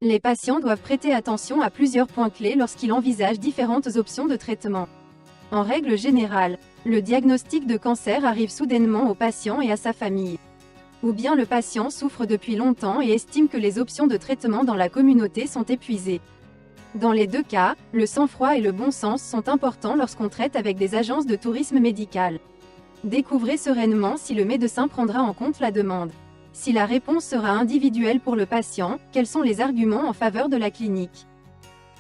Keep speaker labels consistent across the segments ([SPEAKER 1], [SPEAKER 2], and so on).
[SPEAKER 1] Les patients doivent prêter attention à plusieurs points clés lorsqu'ils envisagent différentes options de traitement. En règle générale, le diagnostic de cancer arrive soudainement au patient et à sa famille. Ou bien le patient souffre depuis longtemps et estime que les options de traitement dans la communauté sont épuisées. Dans les deux cas, le sang-froid et le bon sens sont importants lorsqu'on traite avec des agences de tourisme médical. Découvrez sereinement si le médecin prendra en compte la demande. Si la réponse sera individuelle pour le patient, quels sont les arguments en faveur de la clinique?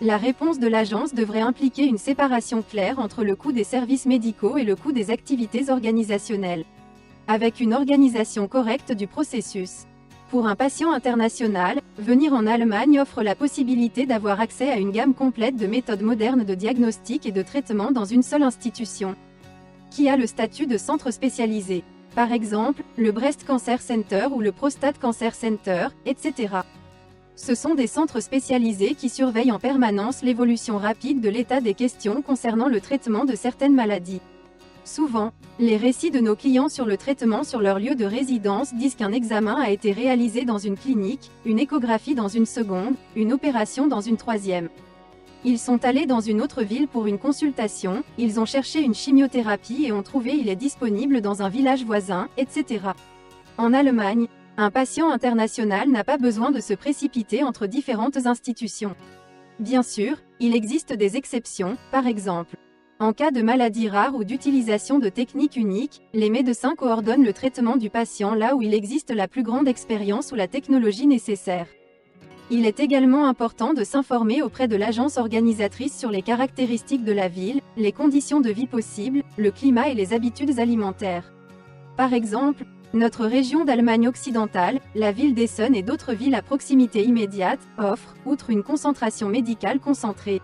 [SPEAKER 1] La réponse de l'agence devrait impliquer une séparation claire entre le coût des services médicaux et le coût des activités organisationnelles, avec une organisation correcte du processus. Pour un patient international, venir en Allemagne offre la possibilité d'avoir accès à une gamme complète de méthodes modernes de diagnostic et de traitement dans une seule institution, qui a le statut de centre spécialisé. Par exemple, le Breast Cancer Center ou le Prostate Cancer Center, etc. Ce sont des centres spécialisés qui surveillent en permanence l'évolution rapide de l'état des questions concernant le traitement de certaines maladies. Souvent, les récits de nos clients sur le traitement sur leur lieu de résidence disent qu'un examen a été réalisé dans une clinique, une échographie dans une seconde, une opération dans une troisième. Ils sont allés dans une autre ville pour une consultation, ils ont cherché une chimiothérapie et ont trouvé il est disponible dans un village voisin, etc. En Allemagne, un patient international n'a pas besoin de se précipiter entre différentes institutions. Bien sûr, il existe des exceptions, par exemple. En cas de maladie rare ou d'utilisation de techniques uniques, les médecins coordonnent le traitement du patient là où il existe la plus grande expérience ou la technologie nécessaire. Il est également important de s'informer auprès de l'agence organisatrice sur les caractéristiques de la ville, les conditions de vie possibles, le climat et les habitudes alimentaires. Par exemple, notre région d'Allemagne occidentale, la ville d'Essen et d'autres villes à proximité immédiate, offrent, outre une concentration médicale concentrée,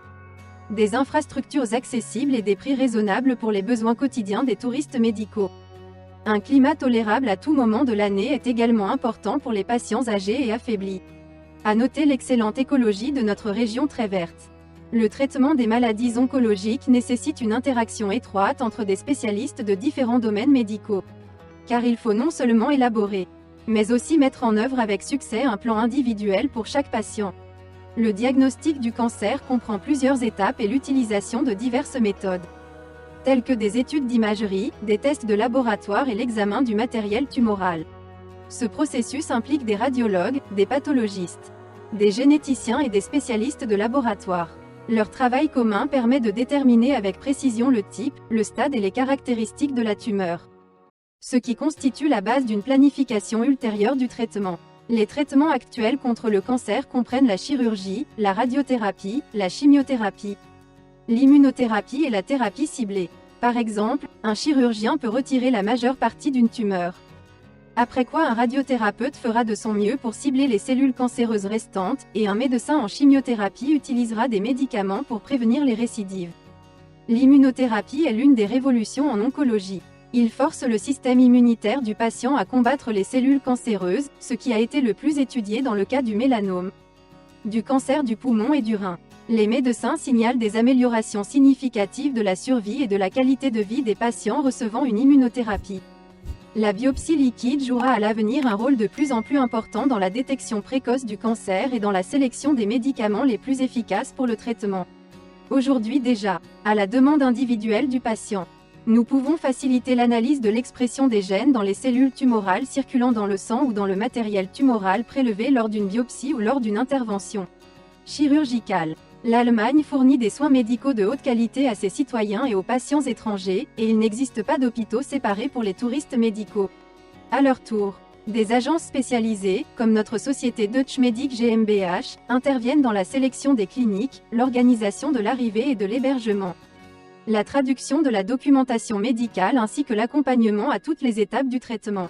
[SPEAKER 1] des infrastructures accessibles et des prix raisonnables pour les besoins quotidiens des touristes médicaux. Un climat tolérable à tout moment de l'année est également important pour les patients âgés et affaiblis. À noter l'excellente écologie de notre région très verte. Le traitement des maladies oncologiques nécessite une interaction étroite entre des spécialistes de différents domaines médicaux. Car il faut non seulement élaborer, mais aussi mettre en œuvre avec succès un plan individuel pour chaque patient. Le diagnostic du cancer comprend plusieurs étapes et l'utilisation de diverses méthodes, telles que des études d'imagerie, des tests de laboratoire et l'examen du matériel tumoral. Ce processus implique des radiologues, des pathologistes, des généticiens et des spécialistes de laboratoire. Leur travail commun permet de déterminer avec précision le type, le stade et les caractéristiques de la tumeur, ce qui constitue la base d'une planification ultérieure du traitement. Les traitements actuels contre le cancer comprennent la chirurgie, la radiothérapie, la chimiothérapie, l'immunothérapie et la thérapie ciblée. Par exemple, un chirurgien peut retirer la majeure partie d'une tumeur, après quoi un radiothérapeute fera de son mieux pour cibler les cellules cancéreuses restantes, et un médecin en chimiothérapie utilisera des médicaments pour prévenir les récidives. L'immunothérapie est l'une des révolutions en oncologie. Il force le système immunitaire du patient à combattre les cellules cancéreuses, ce qui a été le plus étudié dans le cas du mélanome, du cancer du poumon et du rein. Les médecins signalent des améliorations significatives de la survie et de la qualité de vie des patients recevant une immunothérapie. La biopsie liquide jouera à l'avenir un rôle de plus en plus important dans la détection précoce du cancer et dans la sélection des médicaments les plus efficaces pour le traitement. Aujourd'hui déjà, à la demande individuelle du patient, nous pouvons faciliter l'analyse de l'expression des gènes dans les cellules tumorales circulant dans le sang ou dans le matériel tumoral prélevé lors d'une biopsie ou lors d'une intervention chirurgicale. L'Allemagne fournit des soins médicaux de haute qualité à ses citoyens et aux patients étrangers, et il n'existe pas d'hôpitaux séparés pour les touristes médicaux. À leur tour, des agences spécialisées, comme notre société Deutsche Medic GmbH, interviennent dans la sélection des cliniques, l'organisation de l'arrivée et de l'hébergement, la traduction de la documentation médicale ainsi que l'accompagnement à toutes les étapes du traitement.